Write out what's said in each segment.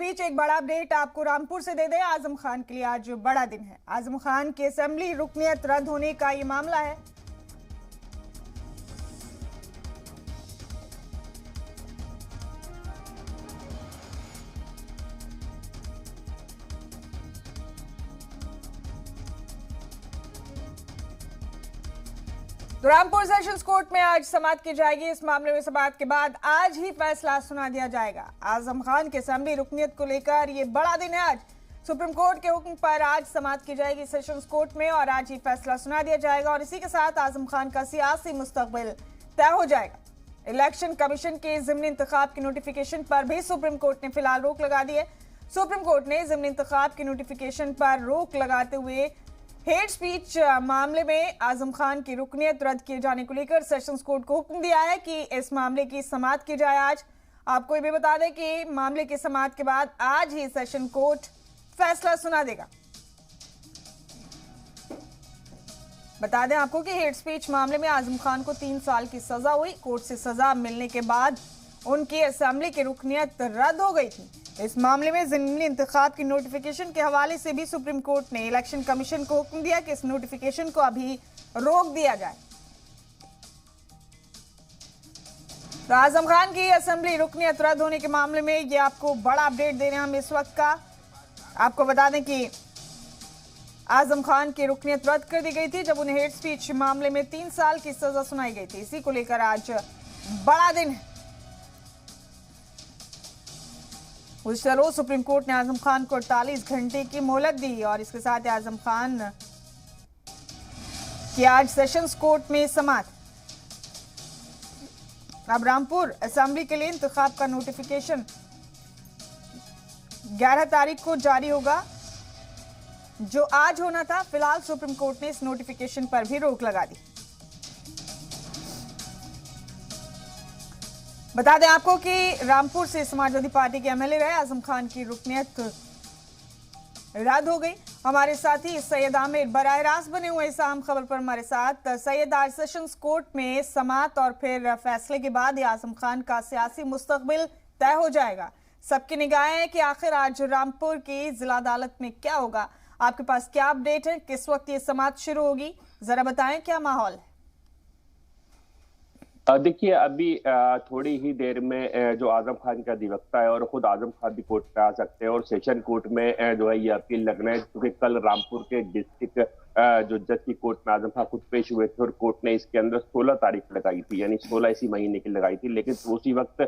बीच एक बड़ा अपडेट आपको रामपुर से दे दें। आजम खान के लिए आज बड़ा दिन है। आजम खान की असेंबली रुकनियत रद्द होने का ये मामला है। तो रामपुर सेशंस कोर्ट में आज समाअत की जाएगी। इस मामले में समाअत के बाद आज ही फैसला सुना दिया जाएगा। आजम खान के असेंबली रुकनियत को लेकर ये बड़ा दिन है। आज सुप्रीम कोर्ट के हुक्म पर आज समाअत की जाएगी सेशंस कोर्ट में और आज ही फैसला सुना दिया जाएगा और इसी के साथ आजम खान का सियासी मुस्तकबिल तय हो जाएगा। इलेक्शन कमीशन के ज़िमनी इंतखाब की नोटिफिकेशन पर भी सुप्रीम कोर्ट ने फिलहाल रोक लगा दी है। सुप्रीम कोर्ट ने ज़िमनी इंतखाब की नोटिफिकेशन पर रोक लगाते हुए हेट स्पीच मामले में आजम खान की रुकनियत रद्द किए जाने को लेकर सेशंस कोर्ट को हुक्म दिया है कि इस मामले की समाअत की जाए। आज आपको ये भी बता दें कि मामले की समाअत के बाद आज ही सेशन कोर्ट फैसला सुना देगा। बता दें आपको कि हेट स्पीच मामले में आजम खान को 3 साल की सजा हुई। कोर्ट से सजा मिलने के बाद उनकी असेंबली की रुकनियत रद्द हो गई थी। इस मामले में ज़िमनी इंतखाब की नोटिफिकेशन के हवाले से भी सुप्रीम कोर्ट ने इलेक्शन कमीशन को हुक्म दिया कि इस नोटिफिकेशन को अभी रोक दिया जाए। तो आजम खान की असेंबली रुकनियत रद्द होने के मामले में ये आपको बड़ा अपडेट दे रहे हैं हम इस वक्त का। आपको बता दें कि आजम खान की रुकनियत रद्द कर दी गई थी जब उन्हें हेट स्पीच मामले में 3 साल की सजा सुनाई गई थी। इसी को लेकर आज बड़ा दिन है। गुज़िश्ता रोज सुप्रीम कोर्ट ने आजम खान को 48 घंटे की मोहलत दी और इसके साथ आजम खान की आज सेशंस कोर्ट में समाअत। अब रामपुर असेंबली के लिए इंतखाब का नोटिफिकेशन 11 तारीख को जारी होगा, जो आज होना था। फिलहाल सुप्रीम कोर्ट ने इस नोटिफिकेशन पर भी रोक लगा दी। बता दें आपको कि रामपुर से समाजवादी पार्टी के एमएलए रहे आजम खान की रुकनियत रद्द हो गई। हमारे साथी सैयद आमिर बराह रास्त बने हुए इस अहम खबर पर हमारे साथ। सैयद, आज सेशंस कोर्ट में समाअत और फिर फैसले के बाद आजम खान का सियासी मुस्तकबिल तय हो जाएगा। सबकी निगाहें हैं कि आखिर आज रामपुर की जिला अदालत में क्या होगा। आपके पास क्या अपडेट है? किस वक्त ये समाअत शुरू होगी, जरा बताएं क्या माहौल है? देखिए, अभी थोड़ी ही देर में जो आजम खान का अधिवक्ता है और खुद आजम खान भी कोर्ट पे आ सकते हैं और सेशन कोर्ट में जो है ये अपील लगना है, क्योंकि कल रामपुर के डिस्ट्रिक्ट जो जज की कोर्ट में आजम खान खुद पेश हुए थे और कोर्ट ने इसके अंदर 16 तारीख लगाई थी, यानी 16 इसी महीने की लगाई थी। लेकिन उसी वक्त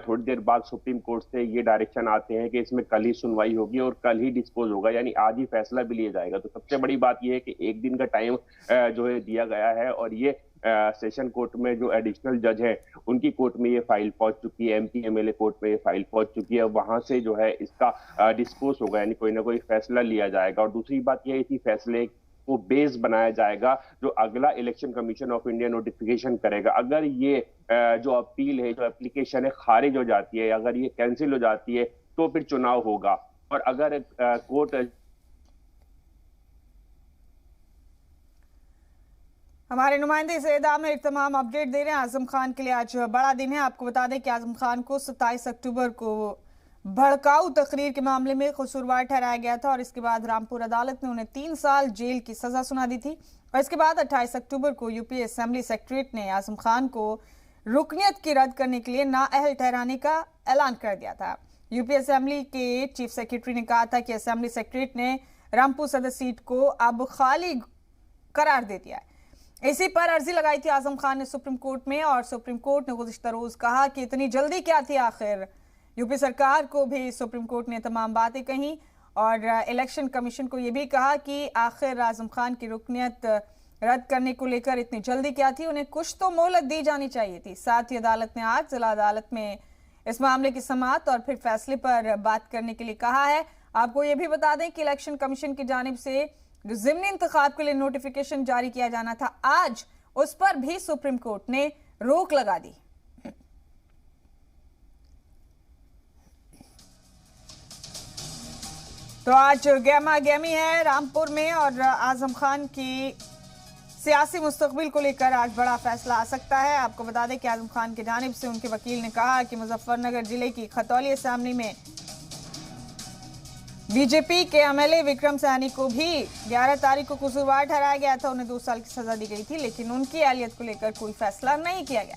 थोड़ी देर बाद सुप्रीम कोर्ट से ये डायरेक्शन आते हैं कि इसमें कल ही सुनवाई होगी और कल ही डिस्पोज होगा, यानी आज ही फैसला भी लिया जाएगा। तो सबसे बड़ी बात यह है कि एक दिन का टाइम जो है दिया गया है और ये सेशन कोर्ट में जो एडिशनल जज है उनकी कोर्ट में ये फाइल पहुंच चुकी है, एमपी एमएलए कोर्ट में ये फाइल पहुंच चुकी है। वहां से जो है इसका डिस्पोज होगा, यानी कोई ना कोई फैसला लिया जाएगा। और दूसरी बात यह है कि फैसले को बेस बनाया जाएगा जो अगला election commission of India notification करेगा। अगर ये जो अपील है, जो एप्लीकेशन है खारिज हो जाती है, अगर ये कैंसिल हो जाती है तो फिर चुनाव होगा। और अगर कोर्ट हमारे नुमाइंदे सैयद आमिर तमाम अपडेट दे रहे हैं। आजम खान के लिए आज बड़ा दिन है। आपको बता दें कि आजम खान को 27 अक्टूबर को भड़काऊ तकरीर के मामले में कसूरवार ठहराया गया था और इसके बाद रामपुर अदालत ने उन्हें 3 साल जेल की सजा सुना दी थी। और इसके बाद 28 अक्टूबर को यूपी असेंबली सेक्रेटरीट ने आजम खान को रुकनियत की रद्द करने के लिए नाअहल ठहराने का ऐलान कर दिया था। यूपी असेंबली के चीफ सेक्रेटरी ने कहा था कि असेंबली सेक्रेटरीट ने रामपुर सदर सीट को अब खाली करार दे दिया है। इसी पर अर्जी लगाई थी आजम खान ने सुप्रीम कोर्ट में और सुप्रीम कोर्ट ने गुज़िश्ता रोज कहा कि इतनी जल्दी क्या थी आखिर। यूपी सरकार को भी सुप्रीम कोर्ट ने तमाम बातें कही और इलेक्शन कमीशन को यह भी कहा कि आखिर आजम खान की रुकनियत रद्द करने को लेकर इतनी जल्दी क्या थी, उन्हें कुछ तो मोहलत दी जानी चाहिए थी। साथ ही अदालत ने आज जिला अदालत में इस मामले की समाअत और फिर फैसले पर बात करने के लिए कहा है। आपको ये भी बता दें कि इलेक्शन कमीशन की जानिब से जो ज़िमनी इंतखाब के लिए नोटिफिकेशन जारी किया जाना था आज, उस पर भी सुप्रीम कोर्ट ने रोक लगा दी। तो आज गहमा गहमी है रामपुर में और आजम खान की सियासी मुस्तकबिल को लेकर आज बड़ा फैसला आ सकता है। आपको बता दें कि आजम खान की जानिब से उनके वकील ने कहा कि मुजफ्फरनगर जिले की खतौली असेंबली में बीजेपी के एमएलए विक्रम सैनी को भी 11 तारीख को कसूरवार ठहराया गया था। उन्हें 2 साल की सजा दी गई थी, लेकिन उनकी अहलियत को लेकर कोई फैसला नहीं किया गया।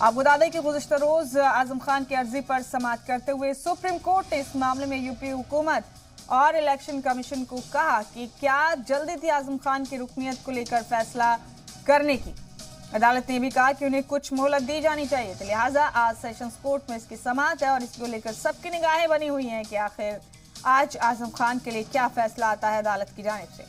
आपको बता दें कि गुज़िश्ता रोज आजम खान की अर्जी पर समाअत करते हुए सुप्रीम कोर्ट ने इस मामले में यूपी हुकूमत और इलेक्शन कमीशन को कहा कि क्या जल्दी थी आजम खान की रुकनीत को लेकर फैसला करने की। अदालत ने भी कहा कि उन्हें कुछ मोहलत दी जानी चाहिए थी। लिहाजा आज सेशंस कोर्ट में इसकी समाअत है और इसको लेकर सबकी निगाहें बनी हुई हैं कि आखिर आज आजम खान के लिए क्या फैसला आता है अदालत की जानिब से।